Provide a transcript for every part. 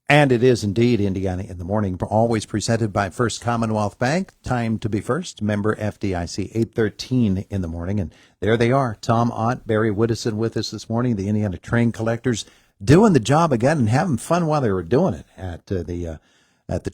And it is indeed Indiana in the Morning, always presented by First Commonwealth Bank. Time to be first. Member FDIC, 8:13 in the morning. And there they are, Tom Ott, Barry Widdowson with us this morning, the Indiana train collectors, doing the job again and having fun while they were doing it at the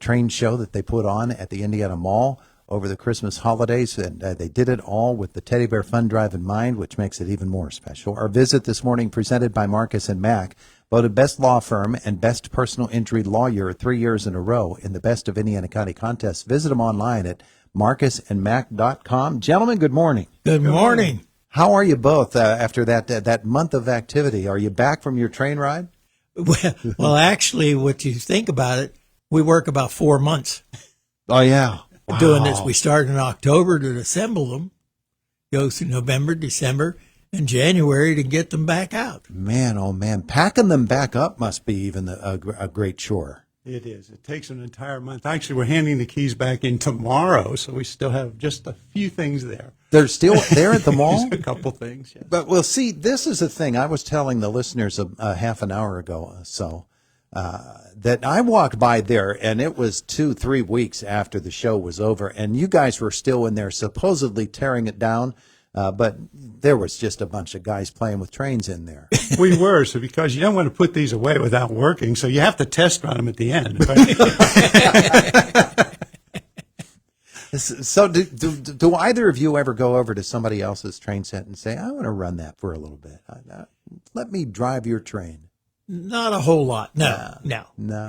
train show that they put on at the Indiana Mall over the Christmas holidays. And they did it all with the Teddy Bear Fun Drive in mind, which makes it even more special. Our visit this morning presented by Marcus and Mack, voted best law firm and best personal injury lawyer 3 years in a row in the Best of Indiana County contest. Visit them online at marcusandmack.com. Gentlemen, good morning. Good morning. How are you both after that month of activity? Are you back from your train ride? Well, actually, what you think about it, we work about 4 months. Oh, yeah. Wow. Doing this. We start in October to assemble them, go through November, December, and January to get them back out. Man, oh man, packing them back up must be even a great chore. It is. It takes an entire month. Actually, we're handing the keys back in tomorrow, so we still have just a few things there. They're still there at the mall? Just a couple things, yes. But, well, see, this is the thing. I was telling the listeners a half an hour ago that I walked by there, and it was 2-3 weeks after the show was over, and you guys were still in there supposedly tearing it down. But there was just a bunch of guys playing with trains in there. We were, so because you don't want to put these away without working, so you have to test run them at the end. Right? So do either of you ever go over to somebody else's train set and say, I want to run that for a little bit? Let me drive your train. Not a whole lot. No.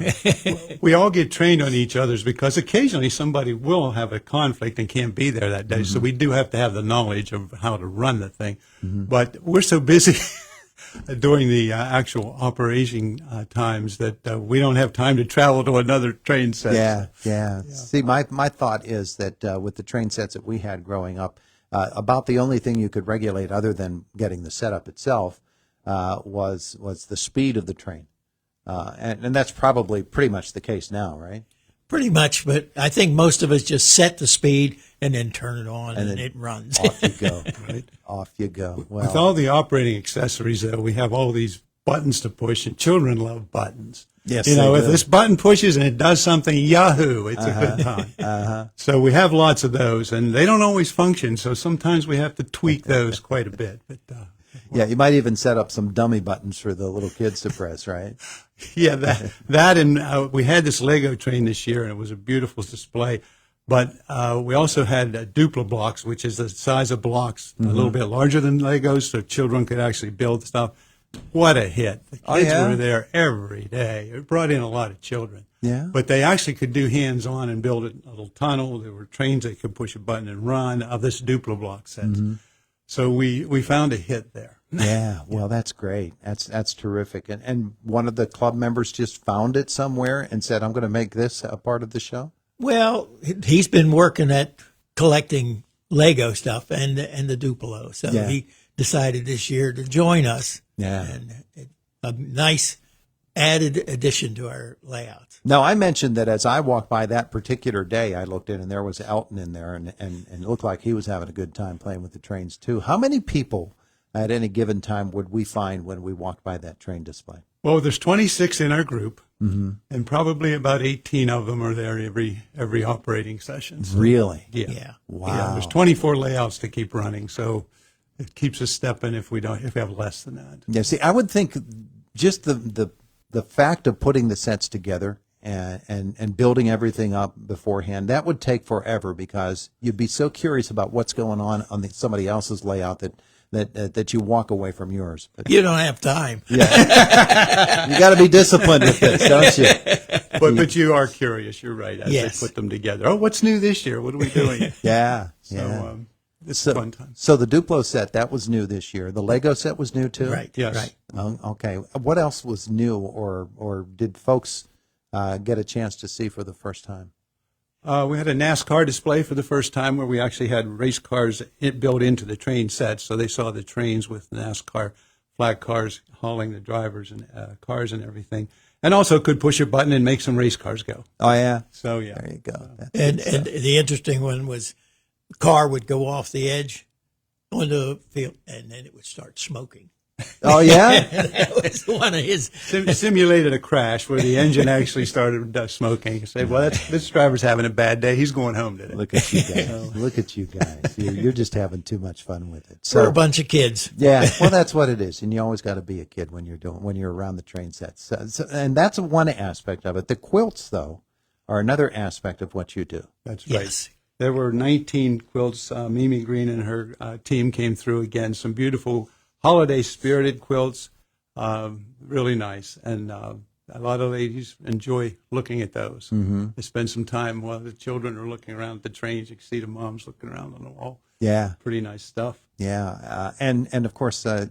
We all get trained on each other's because occasionally somebody will have a conflict and can't be there that day. Mm-hmm. So we do have to have the knowledge of how to run the thing. Mm-hmm. But we're so busy during the actual operation times that we don't have time to travel to another train set. Yeah. See, my thought is that with the train sets that we had growing up, about the only thing you could regulate other than getting the setup itself was the speed of the train. And that's probably pretty much the case now, right? Pretty much, but I think most of us just set the speed and then turn it on and it runs. Off you go, right? Off you go. Well, with all the operating accessories, though, we have all these buttons to push, and children love buttons. Yes, if this button pushes and it does something, yahoo, it's a good time. So we have lots of those, and they don't always function, so sometimes we have to tweak those quite a bit. But yeah, you might even set up some dummy buttons for the little kids to press, right? Yeah, that and we had this Lego train this year, and it was a beautiful display. But we also had Duplo blocks, which is the size of blocks, a little bit larger than Legos, so children could actually build stuff. What a hit. The kids were there every day. It brought in a lot of children. Yeah. But they actually could do hands-on and build a little tunnel. There were trains that could push a button and run of this Duplo block set. Mm-hmm. So we found a hit there. Yeah, well, that's great. That's terrific. And one of the club members just found it somewhere and said, I'm going to make this a part of the show? Well, he's been working at collecting Lego stuff and the Duplo. So he decided this year to join us. Yeah. And a nice added addition to our layouts. Now, I mentioned that as I walked by that particular day, I looked in and there was Elton in there, and it looked like he was having a good time playing with the trains, too. How many people at any given time would we find when we walked by that train display? Well, there's 26 in our group, and probably about 18 of them are there every operating session. So, really? Yeah. Wow. Yeah, there's 24 layouts to keep running, so it keeps us stepping if we have less than that. Yeah. See, I would think just the fact of putting the sets together and building everything up beforehand, that would take forever because you'd be so curious about what's going on somebody else's layout that you walk away from yours. But, you don't have time. Yeah. You got to be disciplined with this, don't you? But you are curious. You're right. As yes. they put them together. Oh, what's new this year? What are we doing? Yeah. So it's a fun time. So the Duplo set, that was new this year. The Lego set was new too? Right. Yes. Right. Okay. What else was new or did folks get a chance to see for the first time? We had a NASCAR display for the first time where we actually had race cars built into the train sets. So they saw the trains with NASCAR flat cars hauling the drivers and cars and everything. And also could push a button and make some race cars go. Oh, yeah. So, yeah. There you go. And the interesting one was the car would go off the edge onto the field, and then it would start smoking. Oh, yeah? That was one of his. Simulated a crash where the engine actually started smoking. He said, well, this driver's having a bad day. He's going home today. Look at you guys. Look at you guys. You're just having too much fun with it. We're a bunch of kids. Yeah, well, that's what it is, and you always got to be a kid when you're around the train sets. And that's one aspect of it. The quilts, though, are another aspect of what you do. That's right. Yes. There were 19 quilts. Mimi Green and her team came through again. Some beautiful holiday spirited quilts, really nice. And a lot of ladies enjoy looking at those. Mm-hmm. They spend some time while the children are looking around at the trains. You can see the moms looking around on the wall. Yeah. Pretty nice stuff. Yeah. And of course, I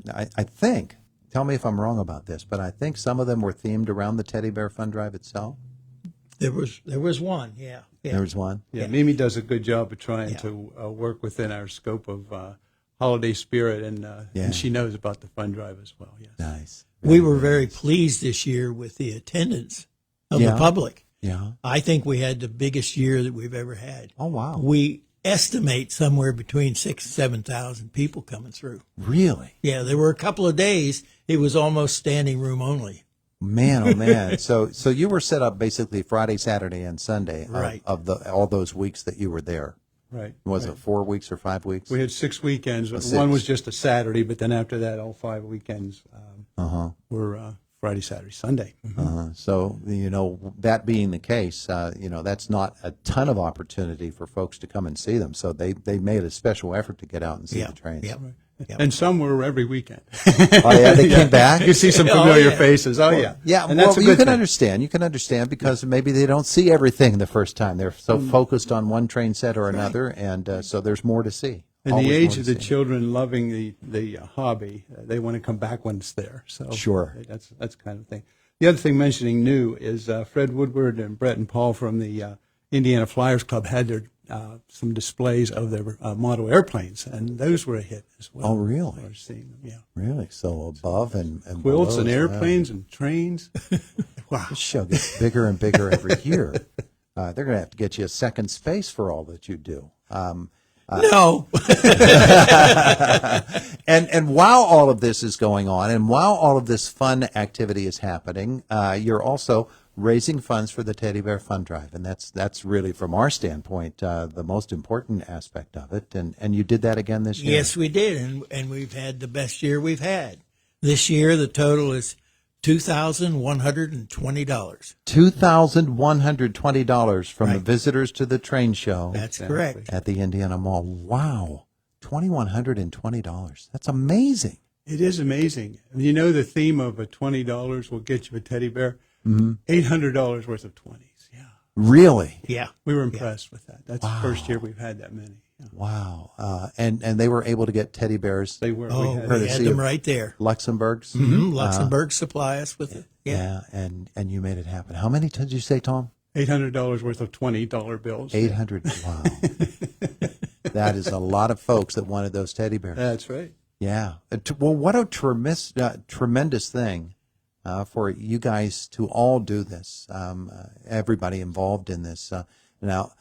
think, tell me if I'm wrong about this, but I think some of them were themed around the Teddy Bear Fun Drive itself. There was one, yeah. There was one. Yeah, Mimi does a good job of trying to work within our scope of holiday spirit, and she knows about the fun drive as well. Yes. Nice. We were very pleased this year with the attendance of the public. Yeah. I think we had the biggest year that we've ever had. Oh, wow. We estimate somewhere between 6,000 and 7,000 people coming through. Really? Yeah, there were a couple of days it was almost standing room only. Man, oh man! So you were set up basically Friday, Saturday, and Sunday Right. of all those weeks that you were there. Right. Was it 4 weeks or 5 weeks? We had 6 weekends. Six. One was just a Saturday, but then after that, all 5 weekends were Friday, Saturday, Sunday. So that being the case, that's not a ton of opportunity for folks to come and see them. So they made a special effort to get out and see the trains. Yep. Yep. And some were every weekend. Oh yeah, they came back. You see some familiar faces. Oh yeah, Yeah, and well, that's a you good can thing. understand. You can understand because maybe they don't see everything the first time. They're so focused on one train set or another, and so there's more to see. And Always the more age to of the see. children loving the hobby, they want to come back when it's there. So Sure. that's kind of thing. The other thing mentioning new is Fred Woodward and Brett and Paul from the Indiana Flyers Club had their some displays of their model airplanes, and those were a hit as well. Oh, really? We're seeing them, yeah. Really? So above and Quilts below and as well. airplanes and trains. Wow. This show gets bigger and bigger every year. They're going to have to get you a second space for all that you do. No. And while all of this is going on, and while all of this fun activity is happening, you're also raising funds for the Teddy Bear Fun Drive, and that's really, from our standpoint, the most important aspect of it. And you did that again this year. Yes, we did, and we've had the best year we've had. This year, the total is $2,120. $2,120 from the Right. visitors to the train show. That's correct. At the Indiana Mall. Wow, $2,120. That's amazing. It is amazing. You know, the theme of a $20 will get you a teddy bear. $800 worth of 20s. Yeah, Really? Yeah. we were impressed with that. That's the first year we've had that many. Yeah. Wow. And they were able to get teddy bears. They were. Oh, we had, we courtesy had them of right there. Luxembourg's. Luxembourg supply us with it. Yeah. And you made it happen. How many did you say, Tom? $800 worth of $20 bills. 800. Wow. That is a lot of folks that wanted those teddy bears. That's right. Yeah. Well, what a tremendous thing for you guys to all do this. Everybody involved in this. Now,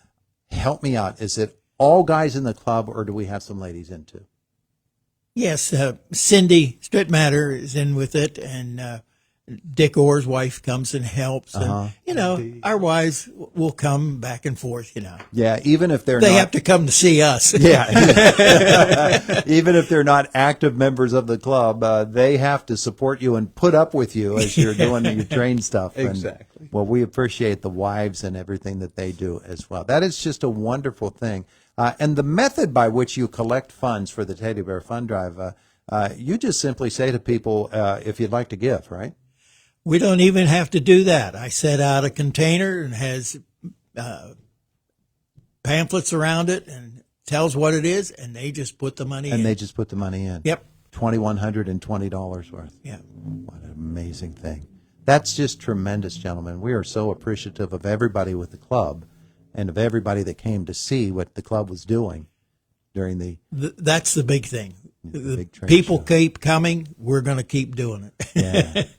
help me out. Is it all guys in the club, or do we have some ladies in too? Yes, Cindy Strittmatter is in with it, and Dick Orr's wife comes and helps. And, our wives will come back and forth, Yeah, even if they're They not. have to come to see us. Yeah. Even if they're not active members of the club, they have to support you and put up with you as you're doing your train stuff. And, Exactly. well, we appreciate the wives and everything that they do as well. That is just a wonderful thing. And the method by which you collect funds for the Teddy Bear Fun Drive, you just simply say to people, if you'd like to give, right? We don't even have to do that. I set out a container and has pamphlets around it and tells what it is, and they just put the money in. And they just put the money in. Yep. $2,120 worth. Yeah. What an amazing thing. That's just tremendous, gentlemen. We are so appreciative of everybody with the club and of everybody that came to see what the club was doing during the That's the big thing. big train People show. keep coming. We're going to keep doing it.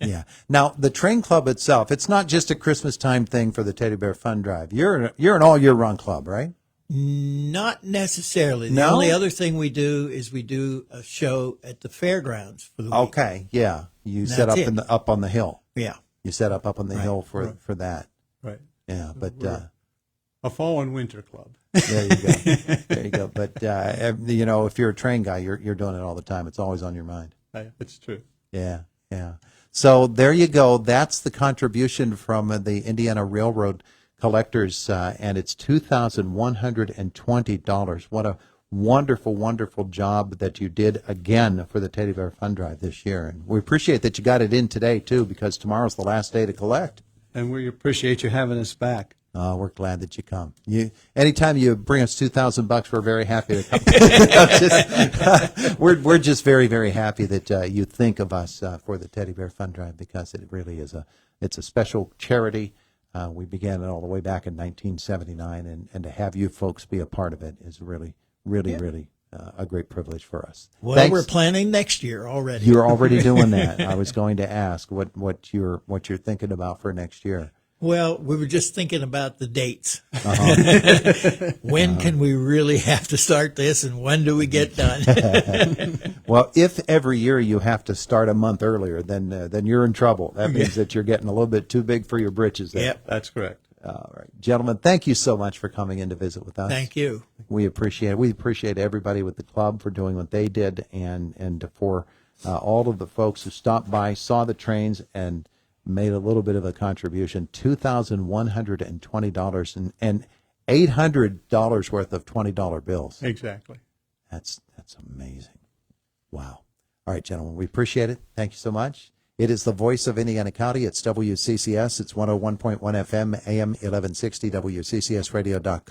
Yeah. Now, the train club itself, it's not just a Christmas time thing for the Teddy Bear Fun Drive. You're an all year round club, right? Not necessarily. The No? only other thing we do is we do a show at the fairgrounds for the week. Okay, yeah. You set That's up it. up on the hill. Yeah. You set up on the hill for that. Right. Yeah, but A fall and winter club. there you go. There you go. But you know, if you're a train guy, you're doing it all the time. It's always on your mind. It's true. Yeah, yeah. So there you go. That's the contribution from the Indiana Railroad collectors, and it's $2,120. What a wonderful, wonderful job that you did again for the Teddy Bear Fund Drive this year. And we appreciate that you got it in today, too, because tomorrow's the last day to collect. And we appreciate you having us back. We're glad that you come. Anytime you bring us $2,000, we're very happy to come. We're just very, very happy that you think of us for the Teddy Bear Fund Drive, because it really is it's a special charity. We began it all the way back in 1979, and to have you folks be a part of it is really, really, really a great privilege for us. Well, Thanks. we're planning next year already. You're already doing that. I was going to ask what you're thinking about for next year. Well, we were just thinking about the dates. Uh-huh. When can we really have to start this, and when do we get done? Well, if every year you have to start a month earlier, then you're in trouble. That means that you're getting a little bit too big for your britches there. Yep. That's correct. All right. Gentlemen, thank you so much for coming in to visit with us. Thank you. We appreciate it. We appreciate everybody with the club for doing what they did, and for all of the folks who stopped by, saw the trains, and made a little bit of a contribution. $2,120 and $800 worth of $20 bills. Exactly. That's amazing. Wow. All right, gentlemen, we appreciate it. Thank you so much. It is the voice of Indiana County. It's WCCS. It's 101.1 FM, AM 1160, WCCSradio.com.